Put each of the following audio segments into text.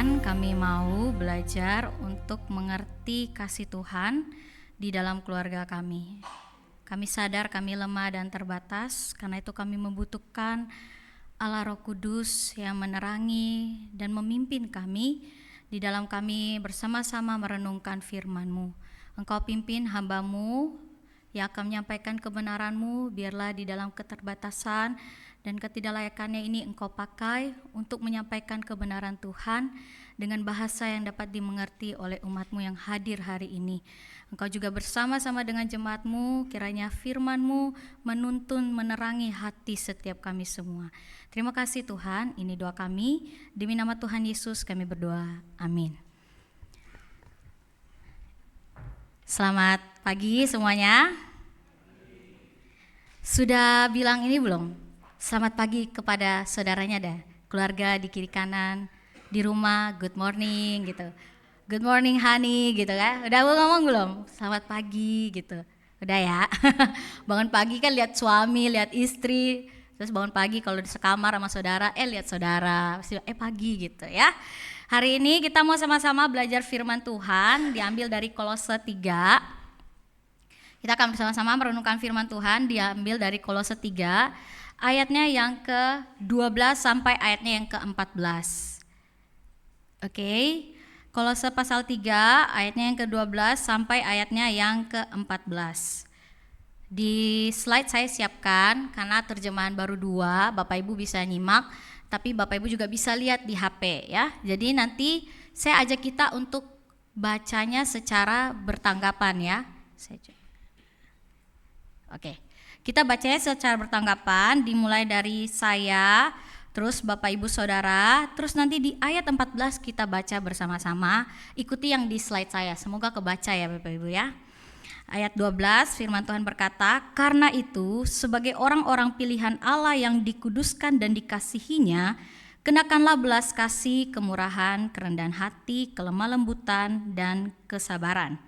Tuhan, kami mau belajar untuk mengerti kasih Tuhan di dalam keluarga kami. Kami sadar kami lemah dan terbatas, karena itu kami membutuhkan Allah Roh Kudus yang menerangi dan memimpin kami di dalam kami bersama-sama merenungkan firman-Mu. Engkau pimpin hamba-Mu yang akan menyampaikan kebenaran-Mu, biarlah di dalam keterbatasan dan ketidaklayakannya ini Engkau pakai untuk menyampaikan kebenaran Tuhan dengan bahasa yang dapat dimengerti oleh umat-Mu yang hadir hari ini. Engkau juga bersama-sama dengan jemaat-Mu, kiranya firman-Mu menuntun, menerangi hati setiap kami semua. Terima kasih Tuhan, ini doa kami, demi nama Tuhan Yesus kami berdoa, amin. Selamat pagi semuanya. Sudah bilang ini belum? Selamat pagi kepada saudaranya dah, keluarga di kiri kanan, di rumah, good morning gitu. Good morning honey gitu kan. Udah ngomong belum? Selamat pagi gitu. Udah ya. Bangun pagi kan lihat suami, lihat istri. Terus bangun pagi kalau di sekamar sama saudara, lihat saudara. Pagi gitu ya. Hari ini kita mau sama-sama belajar firman Tuhan, diambil dari Kolose 3. Kita akan bersama-sama merenungkan firman Tuhan, diambil dari Kolose 3. Ayatnya yang ke-12 sampai ayatnya yang ke-14. Oke. Kolose pasal 3 ayatnya yang ke-12 sampai ayatnya yang ke-14. Di slide saya siapkan karena terjemahan baru 2, Bapak Ibu bisa nyimak, tapi Bapak Ibu juga bisa lihat di HP ya. Jadi nanti saya ajak kita untuk bacanya secara bertanggapan ya. Oke. Kita bacanya secara bertanggapan, dimulai dari saya, terus Bapak Ibu Saudara, terus nanti di ayat 14 kita baca bersama-sama, ikuti yang di slide saya, semoga kebaca ya Bapak Ibu ya. Ayat 12 firman Tuhan berkata, karena itu sebagai orang-orang pilihan Allah yang dikuduskan dan dikasihinya, kenakanlah belas kasih, kemurahan, kerendahan hati, kelemah lembutan, dan kesabaran.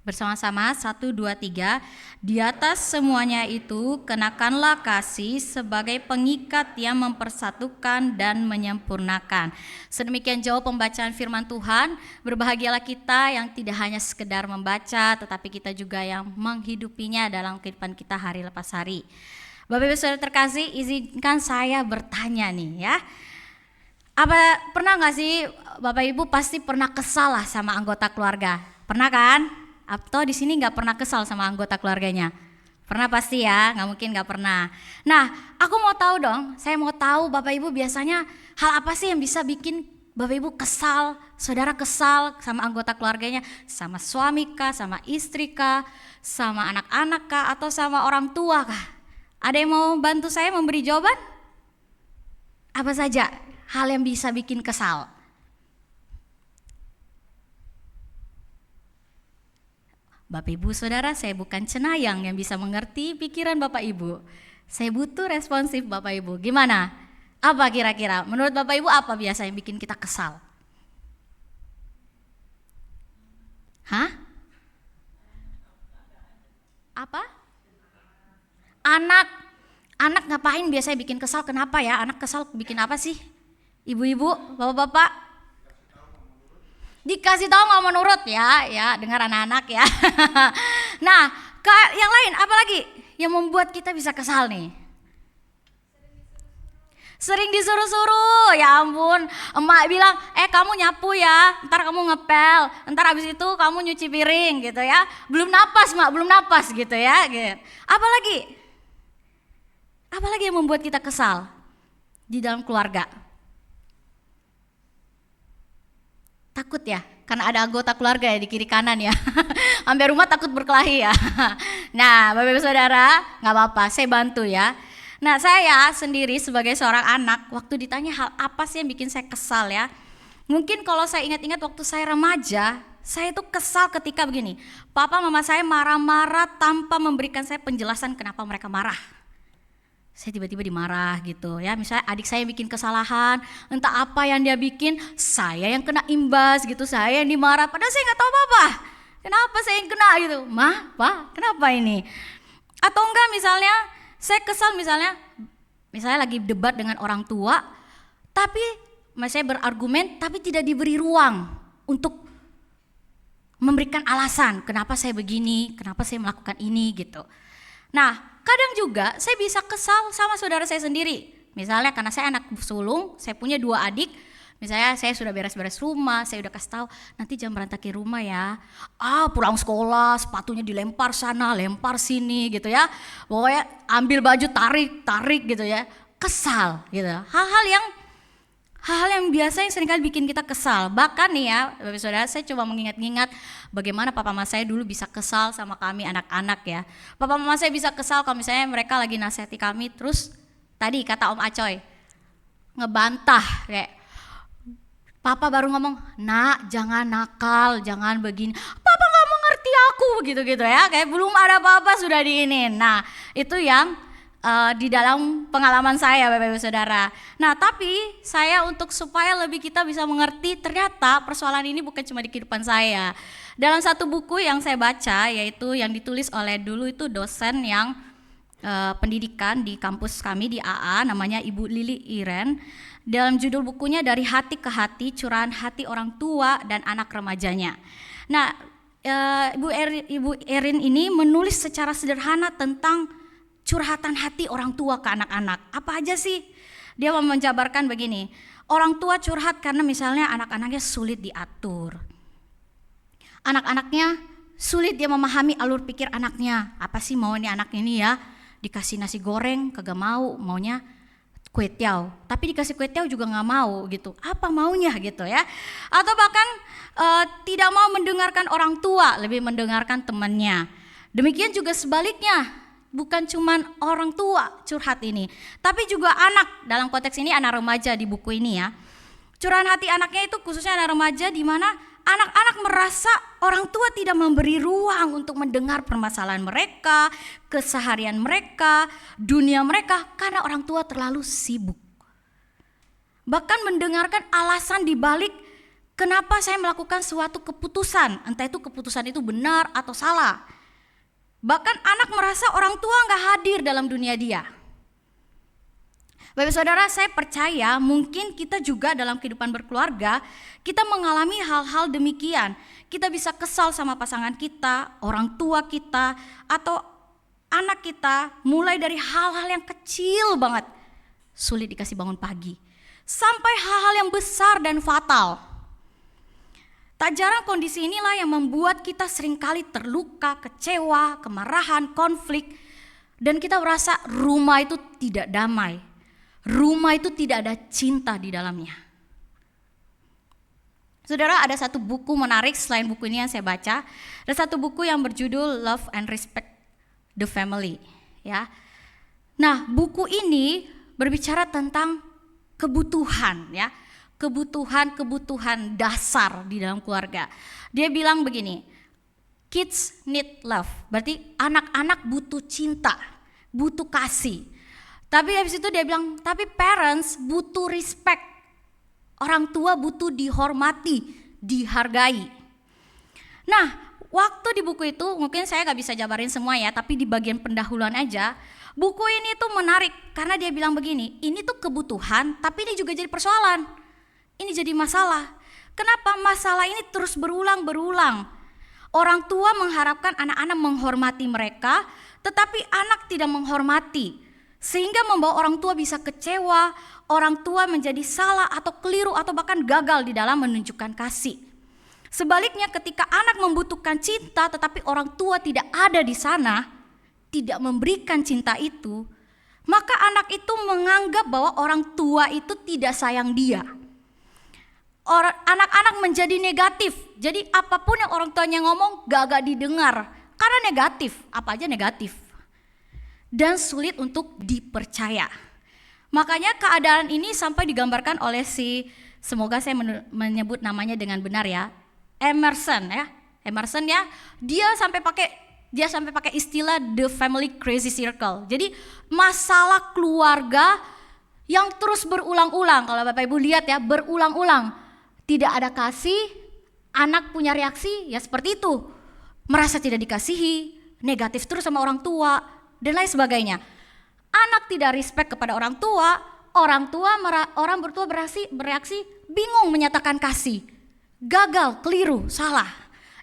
Bersama-sama 1, 2, 3. Di atas semuanya itu kenakanlah kasih sebagai pengikat yang mempersatukan dan menyempurnakan. Sedemikian jauh pembacaan firman Tuhan. Berbahagialah kita yang tidak hanya sekedar membaca, tetapi kita juga yang menghidupinya dalam kehidupan kita hari lepas hari. Bapak Ibu Saudara terkasih, izinkan saya bertanya nih ya. Pernah gak sih Bapak Ibu pasti pernah kesal lah sama anggota keluarga? Pernah kan? Atau di sini nggak pernah kesal sama anggota keluarganya? Pernah pasti ya, nggak mungkin nggak pernah. Nah, aku mau tahu dong, saya mau tahu Bapak Ibu biasanya hal apa sih yang bisa bikin Bapak Ibu kesal, saudara kesal sama anggota keluarganya, sama suami kah, sama istri kah, sama anak-anak kah, atau sama orang tua kah? Ada yang mau bantu saya memberi jawaban? Apa saja hal yang bisa bikin kesal? Bapak Ibu Saudara, saya bukan cenayang yang bisa mengerti pikiran Bapak Ibu. Saya butuh responsif Bapak Ibu. Gimana? Apa kira-kira? Menurut Bapak Ibu apa biasa yang bikin kita kesal? Hah? Apa? Anak ngapain biasanya bikin kesal? Kenapa ya? Anak kesal bikin apa sih? Ibu-ibu, bapak-bapak? Dikasih tahu nggak menurut ya dengar anak-anak ya. Nah, yang lain apa lagi yang membuat kita bisa kesal nih? Sering disuruh-suruh, ya ampun. Emak bilang, kamu nyapu ya, ntar kamu ngepel, ntar abis itu kamu nyuci piring gitu ya. Belum napas mak, belum napas gitu ya. Gitu. Apalagi yang membuat kita kesal di dalam keluarga? Takut ya, karena ada anggota keluarga ya di kiri kanan ya. Sampai rumah takut berkelahi ya. Nah, Bapak Ibu Saudara, nggak apa-apa, saya bantu ya. Nah, saya sendiri sebagai seorang anak, waktu ditanya hal apa sih yang bikin saya kesal ya. Mungkin kalau saya ingat-ingat waktu saya remaja, saya itu kesal ketika begini. Papa mama saya marah-marah tanpa memberikan saya penjelasan kenapa mereka marah. saya tiba-tiba dimarah gitu ya. Misalnya adik saya bikin kesalahan, entah apa yang dia bikin, saya yang kena imbas gitu, saya yang dimarah. Padahal saya nggak tahu apa-apa. Kenapa saya yang kena gitu? Mah, Pak, kenapa ini? Atau enggak misalnya, saya kesal misalnya lagi debat dengan orang tua, tapi saya berargumen, tapi tidak diberi ruang untuk memberikan alasan kenapa saya begini, kenapa saya melakukan ini gitu. Nah, kadang juga saya bisa kesal sama saudara saya sendiri. Misalnya karena saya anak sulung, saya punya 2 adik. Misalnya saya sudah beres-beres rumah, saya udah kasih tahu nanti jangan berantakin rumah ya. Pulang sekolah sepatunya dilempar sana, lempar sini gitu ya. Pokoknya ambil baju tarik gitu ya. Kesal gitu. Hal-hal yang biasa yang seringkali bikin kita kesal. Bahkan nih ya, Bapak Saudara, saya coba mengingat-ingat bagaimana papa mama saya dulu bisa kesal sama kami anak-anak ya. Papa mama saya bisa kesal kalau misalnya mereka lagi nasihati kami, terus tadi kata Om Acoy, ngebantah kayak, papa baru ngomong, nak jangan nakal, jangan begini. Papa gak mengerti aku gitu-gitu ya, kayak belum ada apa-apa sudah diinin. Nah itu yang di dalam pengalaman saya Bapak Ibu Saudara. Nah tapi saya untuk supaya lebih kita bisa mengerti, ternyata persoalan ini bukan cuma di kehidupan saya. Dalam satu buku yang saya baca, yaitu yang ditulis oleh dulu itu dosen yang pendidikan di kampus kami di AA, namanya Ibu Lili Iren. Dalam judul bukunya Dari Hati ke Hati, Curahan Hati Orang Tua dan Anak Remajanya. Nah Ibu Erin ini menulis secara sederhana tentang curhatan hati orang tua ke anak-anak. Apa aja sih? Dia menjabarkan begini, orang tua curhat karena misalnya anak-anaknya sulit diatur. Anak-anaknya sulit dia memahami alur pikir anaknya. Apa sih mau nih anak ini ya? Dikasih nasi goreng kagak mau, maunya kue tiaw. Tapi dikasih kue tiaw juga gak mau gitu. Apa maunya gitu ya? Atau bahkan tidak mau mendengarkan orang tua, lebih mendengarkan temannya. Demikian juga sebaliknya. Bukan cuma orang tua curhat ini, tapi juga anak. Dalam konteks ini anak remaja di buku ini ya. Curahan hati anaknya itu khususnya anak remaja, di mana anak-anak merasa orang tua tidak memberi ruang untuk mendengar permasalahan mereka, keseharian mereka, dunia mereka, karena orang tua terlalu sibuk. Bahkan mendengarkan alasan dibalik kenapa saya melakukan suatu keputusan, entah itu keputusan itu benar atau salah. Bahkan anak merasa orang tua gak hadir dalam dunia dia. Bapak Saudara, saya percaya mungkin kita juga dalam kehidupan berkeluarga, kita mengalami hal-hal demikian. Kita bisa kesal sama pasangan kita, orang tua kita, atau anak kita, mulai dari hal-hal yang kecil banget, sulit dikasih bangun pagi, sampai hal-hal yang besar dan fatal. Tak jarang kondisi inilah yang membuat kita seringkali terluka, kecewa, kemarahan, konflik. Dan kita merasa rumah itu tidak damai. Rumah itu tidak ada cinta di dalamnya. Saudara, ada satu buku menarik selain buku ini yang saya baca. Ada satu buku yang berjudul Love and Respect the Family. Ya. Nah, buku ini berbicara tentang kebutuhan ya. Kebutuhan dasar di dalam keluarga. Dia bilang begini, kids need love, berarti anak-anak butuh cinta, butuh kasih. Tapi habis itu dia bilang, tapi parents butuh respect, orang tua butuh dihormati, dihargai. Nah, waktu di buku itu, mungkin saya gak bisa jabarin semua ya, tapi di bagian pendahuluan aja, buku ini tuh menarik, karena dia bilang begini, ini tuh kebutuhan, tapi ini juga jadi persoalan. Ini jadi masalah. Kenapa masalah ini terus berulang-berulang? Orang tua mengharapkan anak-anak menghormati mereka, tetapi anak tidak menghormati. Sehingga membawa orang tua bisa kecewa, orang tua menjadi salah atau keliru atau bahkan gagal di dalam menunjukkan kasih. Sebaliknya ketika anak membutuhkan cinta tetapi orang tua tidak ada di sana, tidak memberikan cinta itu, maka anak itu menganggap bahwa orang tua itu tidak sayang dia. Anak-anak menjadi negatif, jadi apapun yang orang tuanya ngomong gak didengar, karena negatif, apa aja negatif, dan sulit untuk dipercaya. Makanya keadaan ini sampai digambarkan oleh semoga saya menyebut namanya dengan benar ya, Emerson ya, dia sampai pakai dia sampai pakai istilah the family crazy circle. Jadi masalah keluarga yang terus berulang-ulang. Kalau Bapak Ibu lihat ya, berulang-ulang. Tidak ada kasih, anak punya reaksi ya seperti itu. Merasa tidak dikasihi, negatif terus sama orang tua, dan lain sebagainya. Anak tidak respect kepada orang tua bereaksi bingung menyatakan kasih. Gagal, keliru, salah.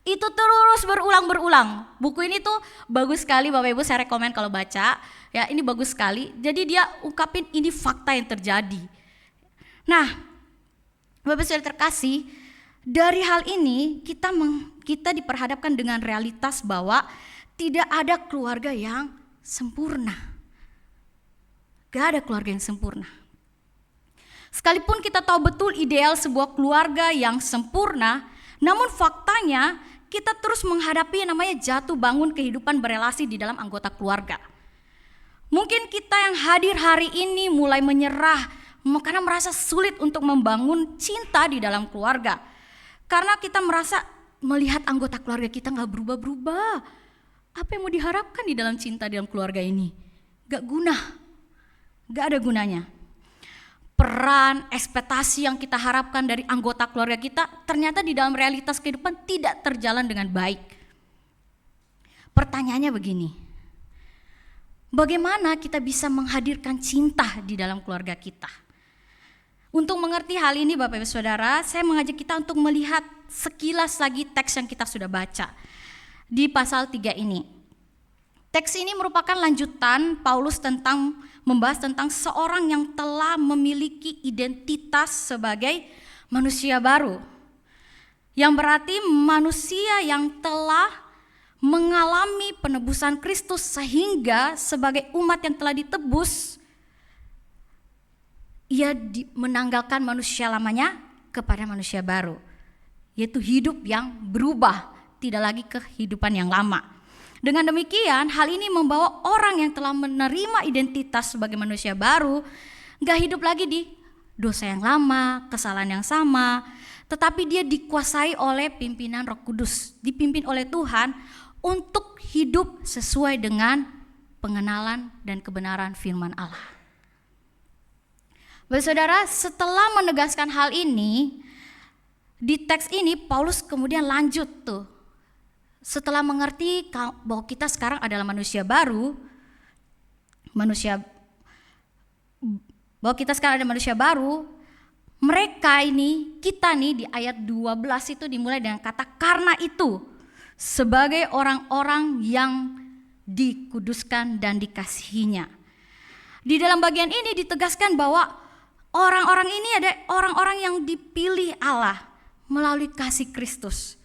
Itu terus berulang-berulang. Buku ini tuh bagus sekali Bapak Ibu, saya rekomen kalau baca. Ya, ini bagus sekali. Jadi dia ungkapin ini fakta yang terjadi. Nah, Bapak Ibu saudara terkasih, dari hal ini kita diperhadapkan dengan realitas bahwa tidak ada keluarga yang sempurna. Gak ada keluarga yang sempurna. Sekalipun kita tahu betul ideal sebuah keluarga yang sempurna, namun faktanya kita terus menghadapi yang namanya jatuh bangun kehidupan berelasi di dalam anggota keluarga. Mungkin kita yang hadir hari ini mulai menyerah karena merasa sulit untuk membangun cinta di dalam keluarga. Karena kita merasa melihat anggota keluarga kita gak berubah-berubah. Apa yang mau diharapkan di dalam cinta di dalam keluarga ini? Gak guna, gak ada gunanya. Peran, ekspektasi yang kita harapkan dari anggota keluarga kita ternyata di dalam realitas kehidupan tidak terjalan dengan baik. Pertanyaannya begini, bagaimana kita bisa menghadirkan cinta di dalam keluarga kita? Untuk mengerti hal ini Bapak Ibu Saudara, saya mengajak kita untuk melihat sekilas lagi teks yang kita sudah baca di pasal 3 ini. Teks ini merupakan lanjutan Paulus membahas tentang seorang yang telah memiliki identitas sebagai manusia baru. Yang berarti manusia yang telah mengalami penebusan Kristus sehingga sebagai umat yang telah ditebus, ia menanggalkan manusia lamanya kepada manusia baru. Yaitu hidup yang berubah, tidak lagi kehidupan yang lama. Dengan demikian, hal ini membawa orang yang telah menerima identitas sebagai manusia baru gak hidup lagi di dosa yang lama, kesalahan yang sama, tetapi dia dikuasai oleh pimpinan Roh Kudus, dipimpin oleh Tuhan untuk hidup sesuai dengan pengenalan dan kebenaran firman Allah. Bapak Saudara, setelah menegaskan hal ini, di teks ini Paulus kemudian lanjut tuh. Setelah mengerti bahwa kita sekarang adalah manusia baru, kita nih di ayat 12 itu dimulai dengan kata karena itu, sebagai orang-orang yang dikuduskan dan dikasihinya. Di dalam bagian ini ditegaskan bahwa orang-orang ini ada orang-orang yang dipilih Allah melalui kasih Kristus.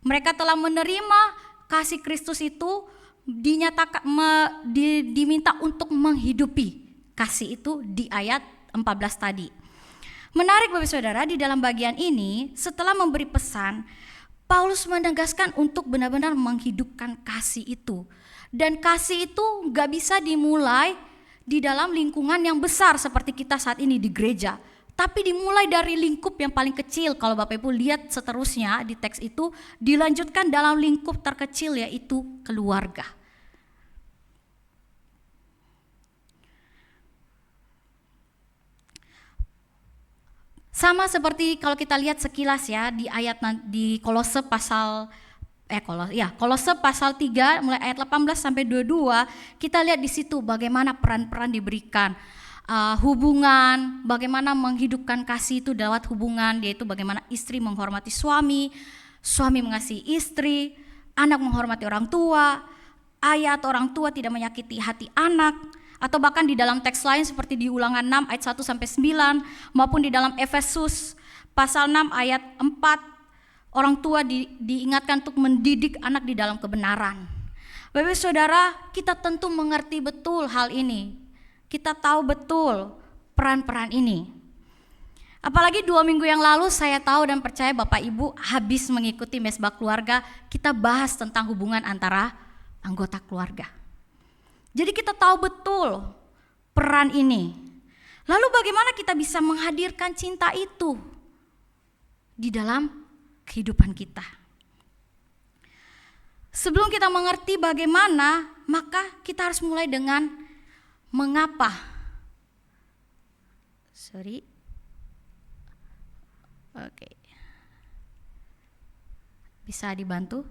Mereka telah menerima kasih Kristus itu diminta untuk menghidupi kasih itu di ayat 14 tadi. Menarik Bapak Saudara, di dalam bagian ini setelah memberi pesan, Paulus menegaskan untuk benar-benar menghidupkan kasih itu. Dan kasih itu gak bisa dimulai di dalam lingkungan yang besar seperti kita saat ini di gereja. Tapi dimulai dari lingkup yang paling kecil. Kalau Bapak Ibu lihat seterusnya di teks itu dilanjutkan dalam lingkup terkecil, yaitu keluarga. Sama seperti kalau kita lihat sekilas ya di Kolose pasal Kolose pasal 3 mulai ayat 18 sampai 22, kita lihat di situ bagaimana peran-peran diberikan. Hubungan, bagaimana menghidupkan kasih itu lewat hubungan, yaitu bagaimana istri menghormati suami, suami mengasihi istri, anak menghormati orang tua, ayah atau orang tua tidak menyakiti hati anak, atau bahkan di dalam teks lain seperti di Ulangan 6 ayat 1 sampai 9 maupun di dalam Efesus pasal 6 ayat 4, orang tua diingatkan untuk mendidik anak di dalam kebenaran. Bapak Saudara, kita tentu mengerti betul hal ini. Kita tahu betul peran-peran ini. Apalagi 2 minggu yang lalu saya tahu dan percaya Bapak Ibu habis mengikuti Mesbah Keluarga, kita bahas tentang hubungan antara anggota keluarga. Jadi kita tahu betul peran ini. Lalu bagaimana kita bisa menghadirkan cinta itu di dalam kehidupan kita? Sebelum kita mengerti bagaimana, maka kita harus mulai dengan mengapa. Oke. Bisa dibantu?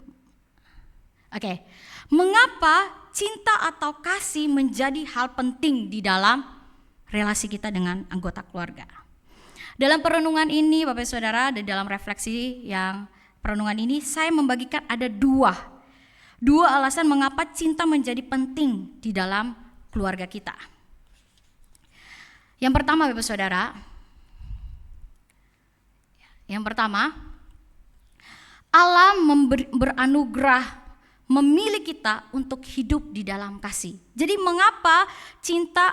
Oke. Mengapa cinta atau kasih menjadi hal penting di dalam relasi kita dengan anggota keluarga? Dalam perenungan ini, Bapak Saudara, di dalam refleksi yang perenungan ini, saya membagikan ada dua alasan mengapa cinta menjadi penting di dalam keluarga kita. Yang pertama, Bapak Saudara, Allah beranugerah memilih kita untuk hidup di dalam kasih. Jadi mengapa cinta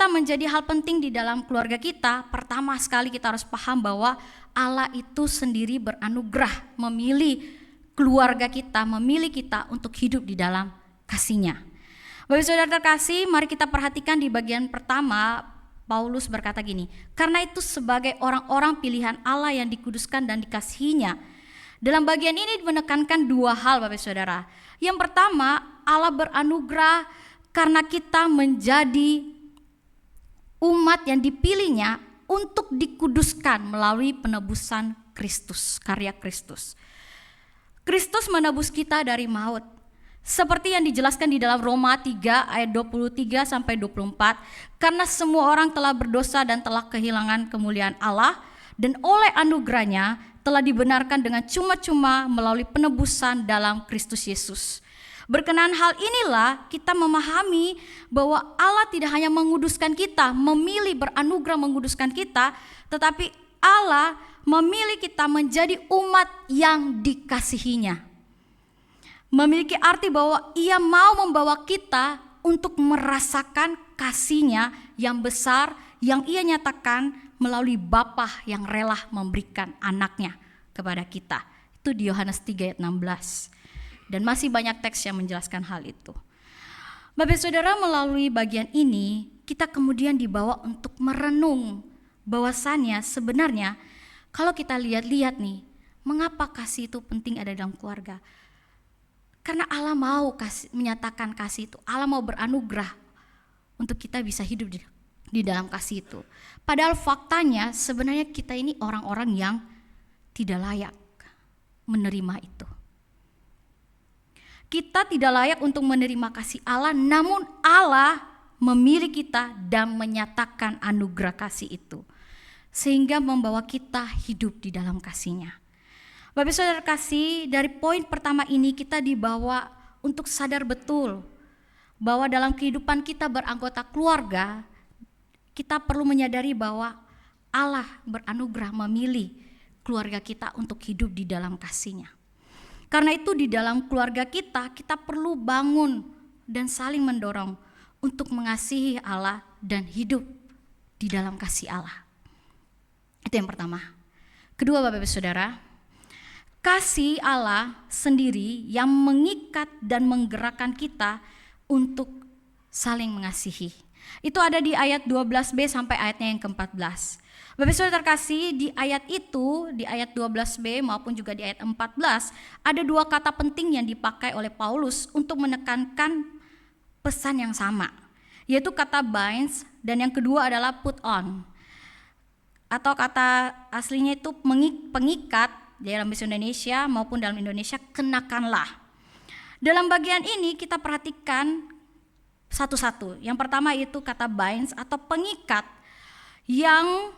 menjadi hal penting di dalam keluarga kita? Pertama sekali kita harus paham bahwa Allah itu sendiri beranugerah memilih keluarga kita, memilih kita untuk hidup di dalam kasih-Nya. Bapak Saudara terkasih, mari kita perhatikan di bagian pertama, Paulus berkata gini, karena itu sebagai orang-orang pilihan Allah yang dikuduskan dan dikasihi-Nya. Dalam bagian ini menekankan dua hal, Bapak Saudara. Yang pertama, Allah beranugerah karena kita menjadi umat yang dipilih-Nya untuk dikuduskan melalui penebusan Kristus, karya Kristus. Kristus menebus kita dari maut. Seperti yang dijelaskan di dalam Roma 3 ayat 23 sampai 24, karena semua orang telah berdosa dan telah kehilangan kemuliaan Allah, dan oleh anugerahnya telah dibenarkan dengan cuma-cuma melalui penebusan dalam Kristus Yesus. Berkenaan hal inilah kita memahami bahwa Allah tidak hanya menguduskan kita, memilih beranugerah menguduskan kita, tetapi Allah memilih kita menjadi umat yang dikasihi-Nya. Memiliki arti bahwa Ia mau membawa kita untuk merasakan kasih-Nya yang besar yang Ia nyatakan melalui Bapa yang rela memberikan anaknya kepada kita. Itu di Yohanes 3 ayat 16. Dan masih banyak teks yang menjelaskan hal itu. Bapak Saudara, melalui bagian ini kita kemudian dibawa untuk merenung bahwasannya sebenarnya kalau kita lihat-lihat nih, mengapa kasih itu penting ada dalam keluarga? Karena Allah mau menyatakan kasih itu. Allah mau beranugerah untuk kita bisa hidup di dalam kasih itu. Padahal faktanya sebenarnya kita ini orang-orang yang tidak layak menerima itu. Kita tidak layak untuk menerima kasih Allah, namun Allah memilih kita dan menyatakan anugerah kasih itu. Sehingga membawa kita hidup di dalam kasih-Nya. Bapak Saudara kasih, dari poin pertama ini kita dibawa untuk sadar betul bahwa dalam kehidupan kita beranggota keluarga, kita perlu menyadari bahwa Allah beranugerah memilih keluarga kita untuk hidup di dalam kasih-Nya. Karena itu di dalam keluarga kita perlu bangun dan saling mendorong untuk mengasihi Allah dan hidup di dalam kasih Allah. Itu yang pertama. Kedua, Bapak Saudara, kasih Allah sendiri yang mengikat dan menggerakkan kita untuk saling mengasihi. Itu ada di ayat 12b sampai ayatnya yang ke-14. Bapak Saudara terkasih, di ayat itu, di ayat 12b maupun juga di ayat 14, ada dua kata penting yang dipakai oleh Paulus untuk menekankan pesan yang sama, yaitu kata binds dan yang kedua adalah put on. Atau kata aslinya itu pengikat, dalam bahasa Indonesia maupun dalam Indonesia kenakanlah. Dalam bagian ini kita perhatikan satu-satu. Yang pertama itu kata binds atau pengikat yang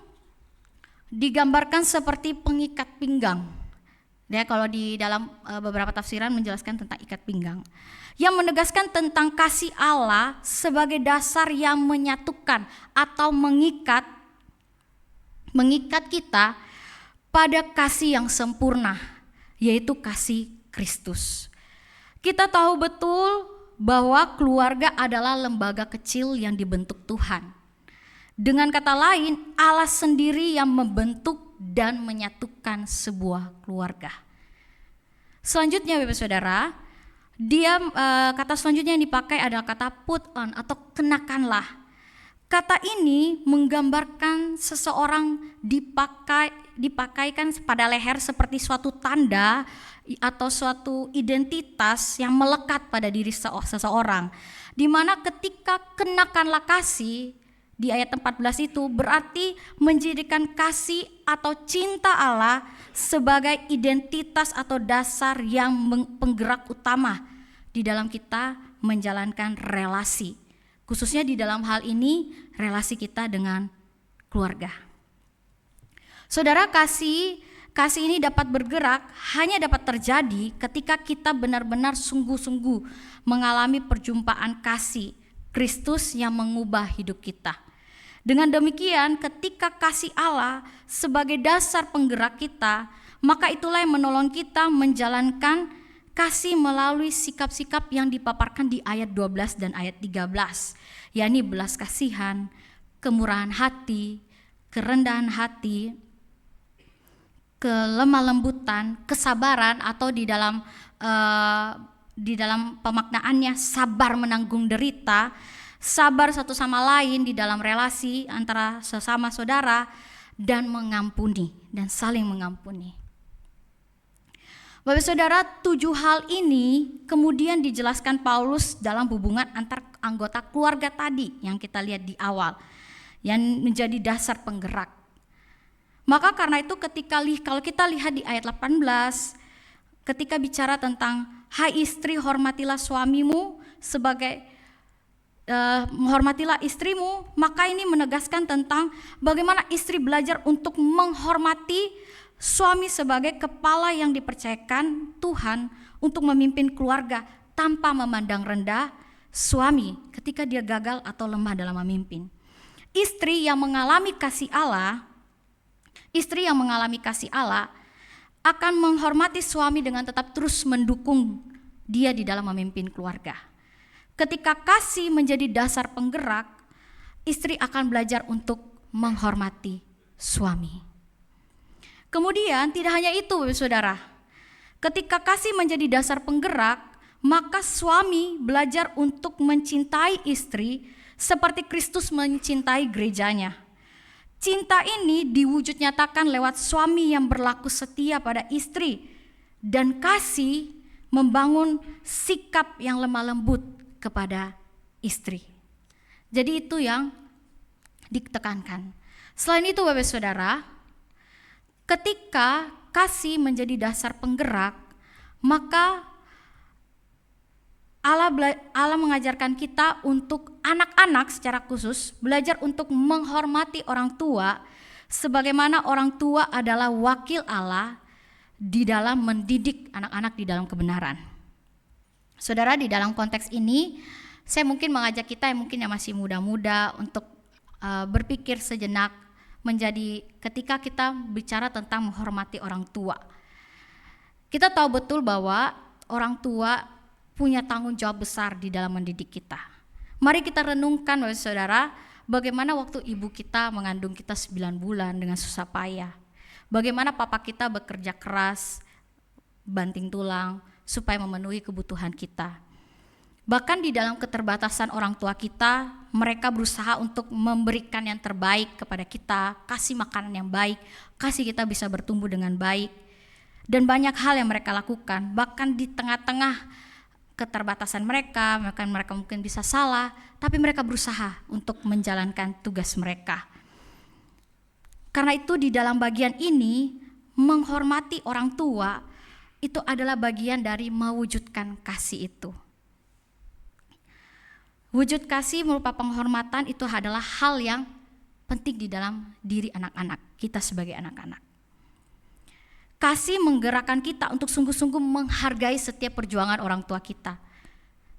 digambarkan seperti pengikat pinggang. Ya, kalau di dalam beberapa tafsiran menjelaskan tentang ikat pinggang. Yang menegaskan tentang kasih Allah sebagai dasar yang menyatukan atau mengikat kita pada kasih yang sempurna, yaitu kasih Kristus. Kita tahu betul bahwa keluarga adalah lembaga kecil yang dibentuk Tuhan. Dengan kata lain, Allah sendiri yang membentuk dan menyatukan sebuah keluarga. Selanjutnya, Bapak Saudara, kata selanjutnya yang dipakai adalah kata put on atau kenakanlah. Kata ini menggambarkan seseorang dipakaikan pada leher seperti suatu tanda atau suatu identitas yang melekat pada diri seseorang. Di mana ketika kenakanlah kasih di ayat 14 itu berarti menjadikan kasih atau cinta Allah sebagai identitas atau dasar yang penggerak utama di dalam kita menjalankan relasi. Khususnya di dalam hal ini relasi kita dengan keluarga. Saudara, kasih ini dapat bergerak, hanya dapat terjadi ketika kita benar-benar sungguh-sungguh mengalami perjumpaan kasih Kristus yang mengubah hidup kita. Dengan demikian, ketika kasih Allah sebagai dasar penggerak kita, maka itulah yang menolong kita menjalankan kasih melalui sikap-sikap yang dipaparkan di ayat 12 dan ayat 13, yakni belas kasihan, kemurahan hati, kerendahan hati, kelemah lembutan, kesabaran, atau di dalam pemaknaannya sabar menanggung derita, sabar satu sama lain di dalam relasi antara sesama saudara, dan mengampuni dan saling mengampuni. Bapak Saudara, 7 hal ini kemudian dijelaskan Paulus dalam hubungan antar anggota keluarga tadi yang kita lihat di awal, yang menjadi dasar penggerak. Maka karena itu kalau kita lihat di ayat 18, ketika bicara tentang hai istri hormatilah suamimu sebagai menghormatilah istrimu, maka ini menegaskan tentang bagaimana istri belajar untuk menghormati suami sebagai kepala yang dipercayakan Tuhan untuk memimpin keluarga tanpa memandang rendah suami ketika dia gagal atau lemah dalam memimpin. Istri yang mengalami kasih Allah akan menghormati suami dengan tetap terus mendukung dia di dalam memimpin keluarga. Ketika kasih menjadi dasar penggerak, istri akan belajar untuk menghormati suami. Kemudian tidak hanya itu, saudara. Ketika kasih menjadi dasar penggerak, maka suami belajar untuk mencintai istri seperti Kristus mencintai gerejanya. Cinta ini diwujud nyatakan lewat suami yang berlaku setia pada istri, dan kasih membangun sikap yang lemah lembut kepada istri. Jadi itu yang ditekankan. Selain itu, Bapak Saudara, ketika kasih menjadi dasar penggerak, maka Allah mengajarkan kita untuk anak-anak secara khusus belajar untuk menghormati orang tua, sebagaimana orang tua adalah wakil Allah di dalam mendidik anak-anak di dalam kebenaran. Saudara, di dalam konteks ini saya mungkin mengajak kita yang mungkin yang masih muda-muda untuk berpikir sejenak menjadi ketika kita bicara tentang menghormati orang tua. Kita tahu betul bahwa orang tua punya tanggung jawab besar di dalam mendidik kita. Mari kita renungkan, Bapak Saudara, bagaimana waktu ibu kita mengandung kita 9 bulan dengan susah payah. Bagaimana papa kita bekerja keras, banting tulang, supaya memenuhi kebutuhan kita. Bahkan di dalam keterbatasan orang tua kita, mereka berusaha untuk memberikan yang terbaik kepada kita, kasih makanan yang baik, kasih kita bisa bertumbuh dengan baik. Dan banyak hal yang mereka lakukan, bahkan di tengah-tengah keterbatasan mereka mungkin bisa salah, tapi mereka berusaha untuk menjalankan tugas mereka. Karena itu di dalam bagian ini, menghormati orang tua itu adalah bagian dari mewujudkan kasih itu. Wujud kasih merupakan penghormatan, itu adalah hal yang penting di dalam diri anak-anak, kita sebagai anak-anak. Kasih menggerakkan kita untuk sungguh-sungguh menghargai setiap perjuangan orang tua kita.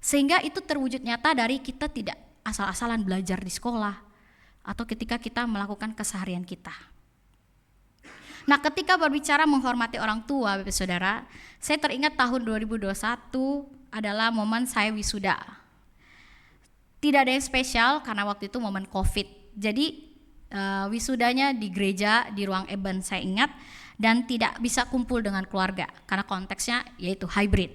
Sehingga itu terwujud nyata dari kita tidak asal-asalan belajar di sekolah atau ketika kita melakukan keseharian kita. Nah, ketika berbicara menghormati orang tua, Bapak Saudara, saya teringat tahun 2021 adalah momen saya wisuda. Tidak ada yang spesial karena waktu itu momen COVID. Jadi wisudanya di gereja, di ruang Eben saya ingat, dan tidak bisa kumpul dengan keluarga karena konteksnya yaitu hybrid.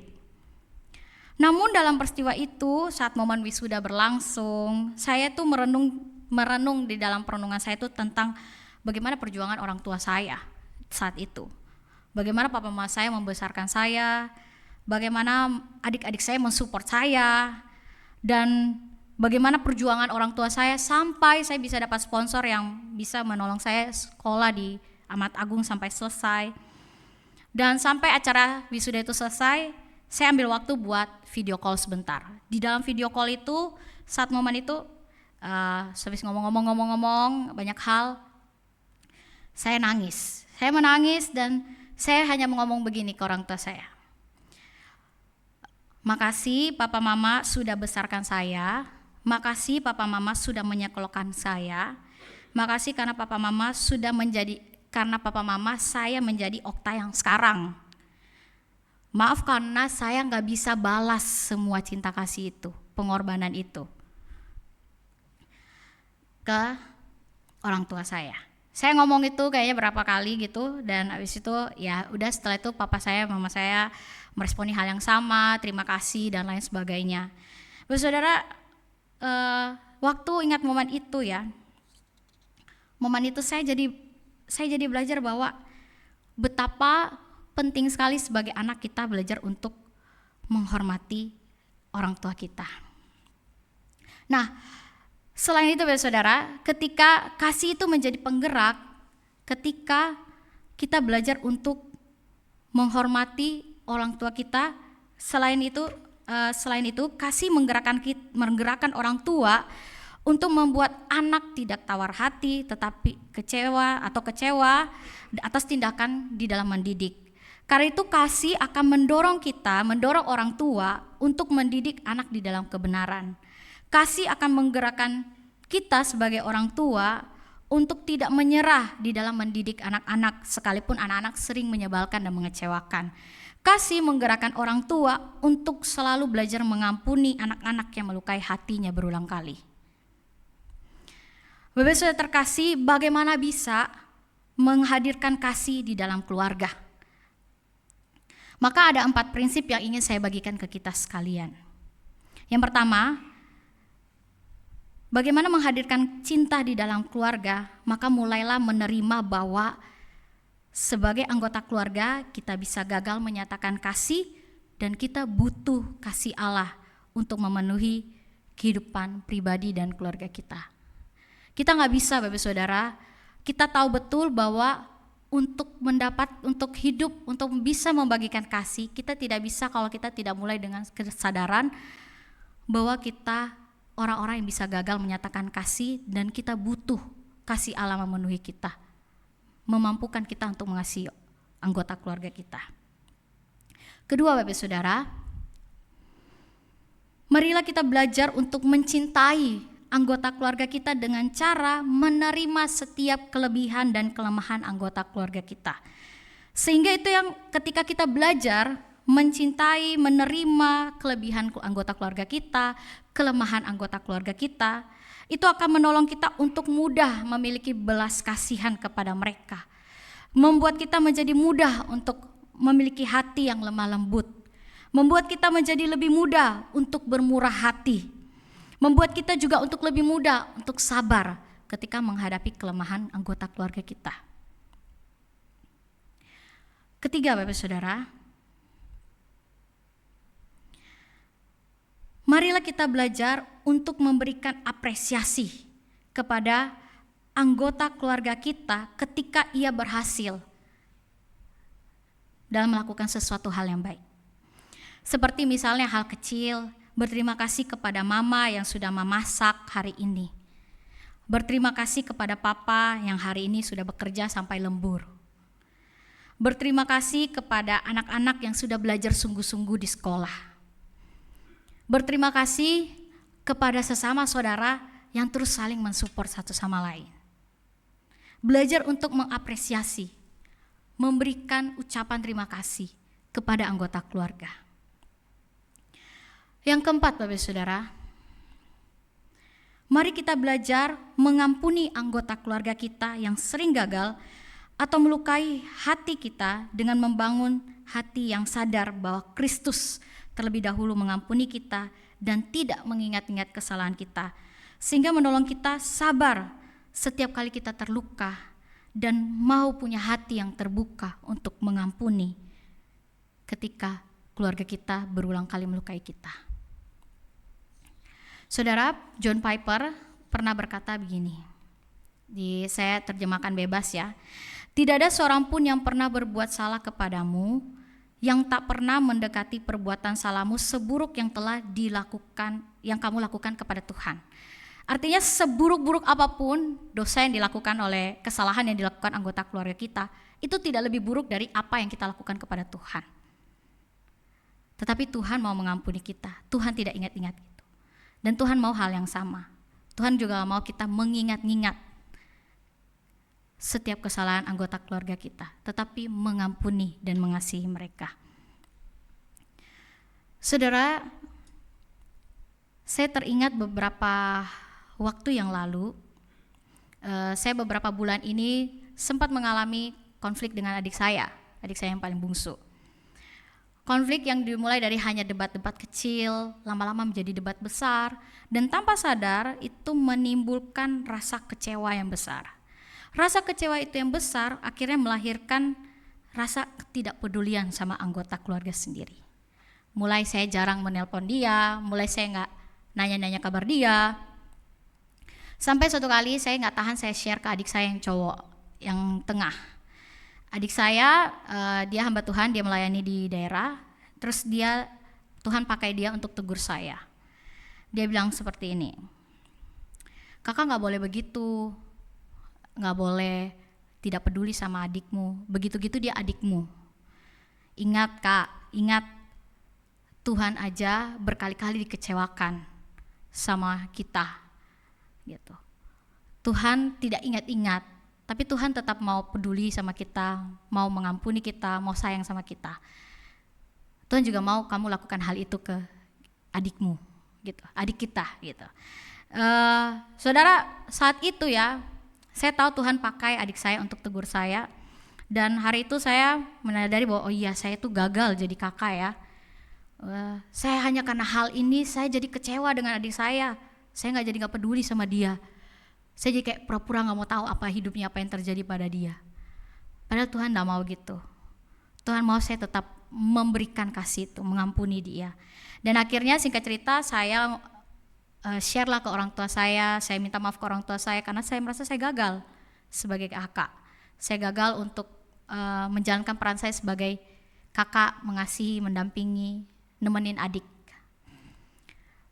Namun dalam peristiwa itu, saat momen wisuda berlangsung, saya tuh merenung merenung di dalam perenungan saya itu tentang bagaimana perjuangan orang tua saya saat itu. Bagaimana papa mama saya membesarkan saya, bagaimana adik-adik saya mensupport saya, dan bagaimana perjuangan orang tua saya sampai saya bisa dapat sponsor yang bisa menolong saya sekolah di Ahmad Agung sampai selesai. Dan sampai acara wisuda itu selesai, saya ambil waktu buat video call sebentar. Di dalam video call itu, saat momen itu, habis ngomong-ngomong banyak hal, saya nangis. Saya menangis dan saya hanya ngomong begini ke orang tua saya. Makasih papa mama sudah besarkan saya. Makasih papa mama sudah menyekolahkan saya. Makasih karena papa mama saya menjadi Okta yang sekarang. Maaf karena saya nggak bisa balas semua cinta kasih itu, pengorbanan itu ke orang tua saya. Saya ngomong itu kayaknya berapa kali gitu, dan habis itu ya udah, setelah itu papa saya, mama saya meresponi hal yang sama, terima kasih dan lain sebagainya. Saudara, waktu ingat momen itu ya, momen itu saya jadi belajar bahwa betapa penting sekali sebagai anak kita belajar untuk menghormati orang tua kita. Nah, selain itu saudara, ketika kasih itu menjadi penggerak, ketika kita belajar untuk menghormati orang tua kita, selain itu kasih menggerakkan orang tua untuk membuat anak tidak tawar hati tetapi kecewa atas tindakan di dalam mendidik. Karena itu kasih akan mendorong orang tua untuk mendidik anak di dalam kebenaran. Kasih akan menggerakkan kita sebagai orang tua untuk tidak menyerah di dalam mendidik anak-anak sekalipun anak-anak sering menyebalkan dan mengecewakan. Kasih menggerakkan orang tua untuk selalu belajar mengampuni anak-anak yang melukai hatinya berulang kali. Bapak Saudara terkasih, bagaimana bisa menghadirkan kasih di dalam keluarga? Maka ada 4 prinsip yang ingin saya bagikan ke kita sekalian. Yang pertama, bagaimana menghadirkan cinta di dalam keluarga? Maka mulailah menerima bahwa sebagai anggota keluarga kita bisa gagal menyatakan kasih, dan kita butuh kasih Allah untuk memenuhi kehidupan pribadi dan keluarga kita. Kita nggak bisa, Bapak Saudara, kita tahu betul bahwa untuk hidup, untuk bisa membagikan kasih, kita tidak bisa kalau kita tidak mulai dengan kesadaran bahwa kita orang-orang yang bisa gagal menyatakan kasih, dan kita butuh kasih Allah memenuhi kita, memampukan kita untuk mengasihi anggota keluarga kita. Kedua, Bapak Saudara, marilah kita belajar untuk mencintai anggota keluarga kita dengan cara menerima setiap kelebihan dan kelemahan anggota keluarga kita. Sehingga itu yang ketika kita belajar mencintai, menerima kelebihan anggota keluarga kita, kelemahan anggota keluarga kita, itu akan menolong kita untuk mudah memiliki belas kasihan kepada mereka. Membuat kita menjadi mudah untuk memiliki hati yang lemah lembut. Membuat kita menjadi lebih mudah untuk bermurah hati. Membuat kita juga untuk lebih mudah untuk sabar ketika menghadapi kelemahan anggota keluarga kita. Ketiga, Bapak Saudara, marilah kita belajar untuk memberikan apresiasi kepada anggota keluarga kita ketika ia berhasil dalam melakukan sesuatu hal yang baik. Seperti misalnya hal kecil, berterima kasih kepada mama yang sudah memasak hari ini. Berterima kasih kepada papa yang hari ini sudah bekerja sampai lembur. Berterima kasih kepada anak-anak yang sudah belajar sungguh-sungguh di sekolah. Berterima kasih kepada sesama saudara yang terus saling mensupport satu sama lain. Belajar untuk mengapresiasi, memberikan ucapan terima kasih kepada anggota keluarga. Yang keempat, Bapak Saudara, mari kita belajar mengampuni anggota keluarga kita yang sering gagal atau melukai hati kita dengan membangun hati yang sadar bahwa Kristus terlebih dahulu mengampuni kita dan tidak mengingat-ingat kesalahan kita. sehingga menolong kita sabar setiap kali kita terluka dan mau punya hati yang terbuka untuk mengampuni ketika keluarga kita berulang kali melukai kita. Saudara, John Piper pernah berkata begini, saya terjemahkan bebas ya. Tidak ada seorang pun yang pernah berbuat salah kepadamu yang tak pernah mendekati perbuatan salahmu seburuk yang telah yang kamu lakukan kepada Tuhan. Artinya seburuk-buruk apapun dosa yang dilakukan oleh kesalahan yang dilakukan anggota keluarga kita, itu tidak lebih buruk dari apa yang kita lakukan kepada Tuhan. Tetapi Tuhan mau mengampuni kita, Tuhan tidak ingat-ingat itu. Dan Tuhan mau hal yang sama. Tuhan juga mau kita mengingat-ingat setiap kesalahan anggota keluarga kita, tetapi mengampuni dan mengasihi mereka. Saudara, saya teringat beberapa waktu yang lalu, saya beberapa bulan ini sempat mengalami konflik dengan adik saya yang paling bungsu. Konflik yang dimulai dari hanya debat-debat kecil, lama-lama menjadi debat besar, dan tanpa sadar itu menimbulkan rasa kecewa yang besar. Rasa kecewa itu yang besar akhirnya melahirkan rasa ketidakpedulian sama anggota keluarga sendiri. Mulai saya jarang menelpon dia, mulai saya nggak nanya-nanya kabar dia. Sampai suatu kali saya nggak tahan, saya share ke adik saya yang cowok, yang tengah. Adik saya, dia hamba Tuhan, dia melayani di daerah, terus Tuhan pakai dia untuk tegur saya. Dia bilang seperti ini, kakak nggak boleh begitu, nggak boleh tidak peduli sama adikmu, begitu-gitu dia adikmu. Ingat kak, ingat Tuhan aja berkali-kali dikecewakan sama kita, gitu. Tuhan tidak ingat-ingat, tapi Tuhan tetap mau peduli sama kita, mau mengampuni kita, mau sayang sama kita. Tuhan juga mau kamu lakukan hal itu ke adikmu, gitu, adik kita, gitu. Saudara, saat itu ya, saya tahu Tuhan pakai adik saya untuk tegur saya, dan hari itu saya menyadari bahwa oh iya, saya itu gagal jadi kakak ya. Saya hanya karena hal ini saya jadi kecewa dengan adik saya nggak peduli sama dia. Saya jadi kayak pura-pura nggak mau tahu apa hidupnya, apa yang terjadi pada dia. Padahal Tuhan nggak mau gitu. Tuhan mau saya tetap memberikan kasih itu, mengampuni dia. Dan akhirnya singkat cerita saya share lah ke orang tua saya minta maaf ke orang tua saya karena saya merasa saya gagal sebagai kakak. Saya gagal untuk menjalankan peran saya sebagai kakak, mengasihi, mendampingi, nemenin adik.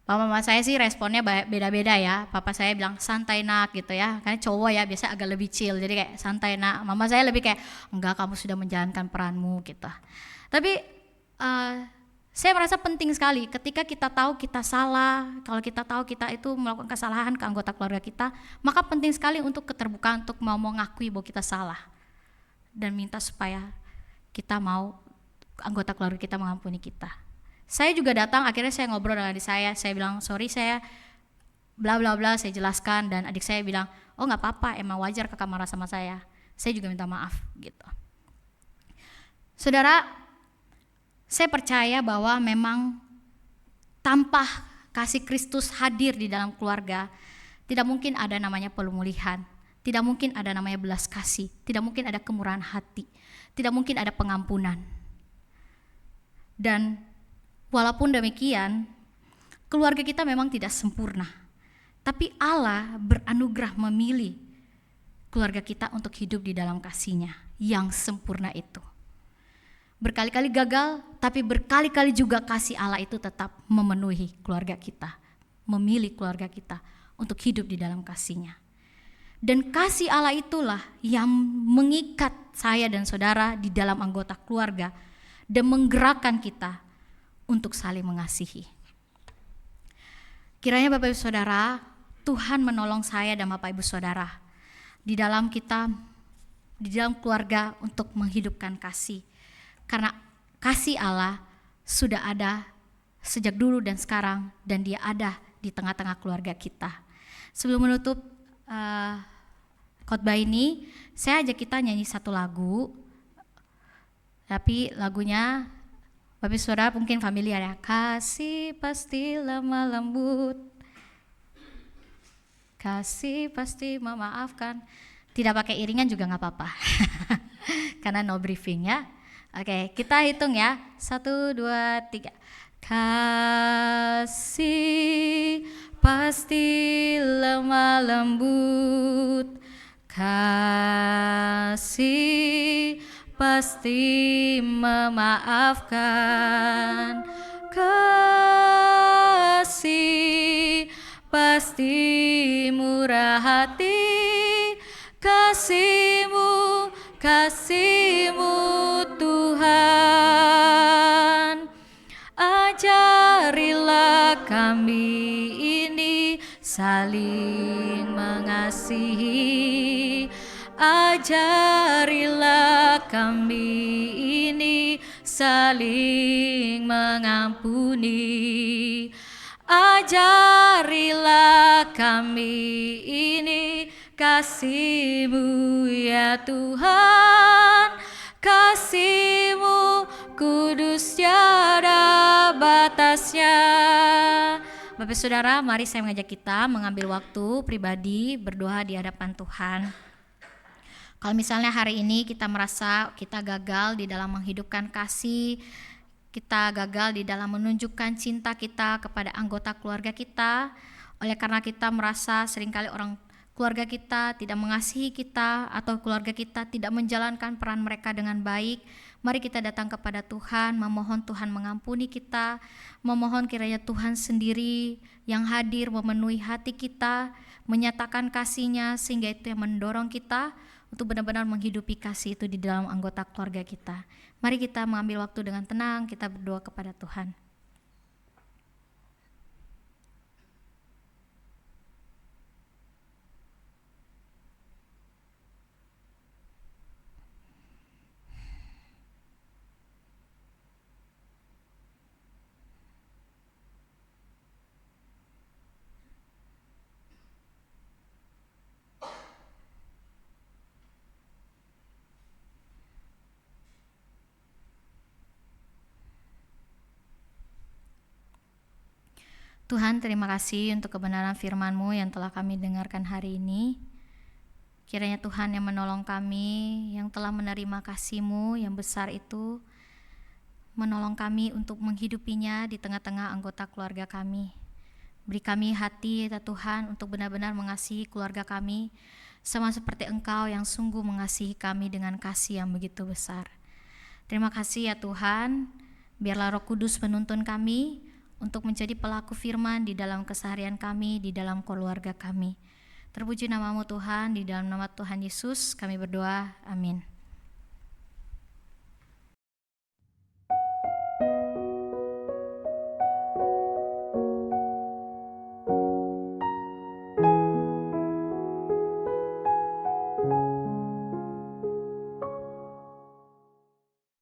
Papa mama saya sih responnya beda-beda ya. Papa saya bilang santai nak gitu ya, karena cowok ya biasa agak lebih chill, jadi kayak santai nak. Mama saya lebih kayak enggak, kamu sudah menjalankan peranmu gitu. Tapi saya merasa penting sekali ketika kita tahu kita salah, kalau kita tahu kita itu melakukan kesalahan ke anggota keluarga kita, maka penting sekali untuk keterbukaan, untuk mau mengakui bahwa kita salah dan minta supaya kita mau anggota keluarga kita mengampuni kita. Saya juga datang, akhirnya saya ngobrol dengan adik saya bilang sorry saya bla bla bla, saya jelaskan, dan adik saya bilang oh nggak apa-apa, emang wajar kakak marah sama saya juga minta maaf gitu. Saudara, saya percaya bahwa memang tanpa kasih Kristus hadir di dalam keluarga, tidak mungkin ada namanya pemulihan, tidak mungkin ada namanya belas kasih, tidak mungkin ada kemurahan hati, tidak mungkin ada pengampunan. Dan walaupun demikian, keluarga kita memang tidak sempurna, tapi Allah beranugerah memilih keluarga kita untuk hidup di dalam kasih-Nya yang sempurna itu. Berkali-kali gagal, tapi berkali-kali juga kasih Allah itu tetap memenuhi keluarga kita, memilih keluarga kita untuk hidup di dalam kasih-Nya. Dan kasih Allah itulah yang mengikat saya dan saudara di dalam anggota keluarga dan menggerakkan kita untuk saling mengasihi. Kiranya Bapak Ibu Saudara, Tuhan menolong saya dan Bapak Ibu Saudara di dalam kita, di dalam keluarga untuk menghidupkan kasih. Karena kasih Allah sudah ada sejak dulu dan sekarang, dan dia ada di tengah-tengah keluarga kita. Sebelum menutup khotbah ini, saya ajak kita nyanyi satu lagu, tapi lagunya Bapak Saudara mungkin familiar ya. Kasih pasti lemah lembut. kasih pasti memaafkan. Tidak pakai iringan juga nggak apa-apa. Karena no briefing ya. Oke, kita hitung ya. 1, 2, 3. Kasih pasti lemah lembut, kasih pasti memaafkan, kasih pasti murah hati, kasih-Mu, kasih-Mu Tuhan. Ajarilah kami ini saling mengasihi, ajarilah kami ini saling mengampuni, ajarilah kami ini kasih-Mu ya Tuhan, kasih-Mu kudus tiada batasnya. Bapak Saudara, mari saya mengajak kita mengambil waktu pribadi berdoa di hadapan Tuhan. Kalau misalnya hari ini kita merasa kita gagal di dalam menghidupkan kasih, kita gagal di dalam menunjukkan cinta kita kepada anggota keluarga kita, oleh karena kita merasa seringkali orang keluarga kita tidak mengasihi kita atau keluarga kita tidak menjalankan peran mereka dengan baik, mari kita datang kepada Tuhan, memohon Tuhan mengampuni kita, memohon kiranya Tuhan sendiri yang hadir memenuhi hati kita, menyatakan kasih-Nya sehingga itu yang mendorong kita untuk benar-benar menghidupi kasih itu di dalam anggota keluarga kita. Mari kita mengambil waktu dengan tenang, kita berdoa kepada Tuhan. Tuhan, terima kasih untuk kebenaran firman-Mu yang telah kami dengarkan hari ini. Kiranya Tuhan yang menolong kami, yang telah menerima kasih-Mu yang besar itu, menolong kami untuk menghidupinya di tengah-tengah anggota keluarga kami. Beri kami hati ya Tuhan untuk benar-benar mengasihi keluarga kami, sama seperti Engkau yang sungguh mengasihi kami dengan kasih yang begitu besar. Terima kasih ya Tuhan, biarlah Roh Kudus menuntun kami untuk menjadi pelaku firman di dalam keseharian kami, di dalam keluarga kami. Terpuji nama-Mu Tuhan, di dalam nama Tuhan Yesus kami berdoa, amin.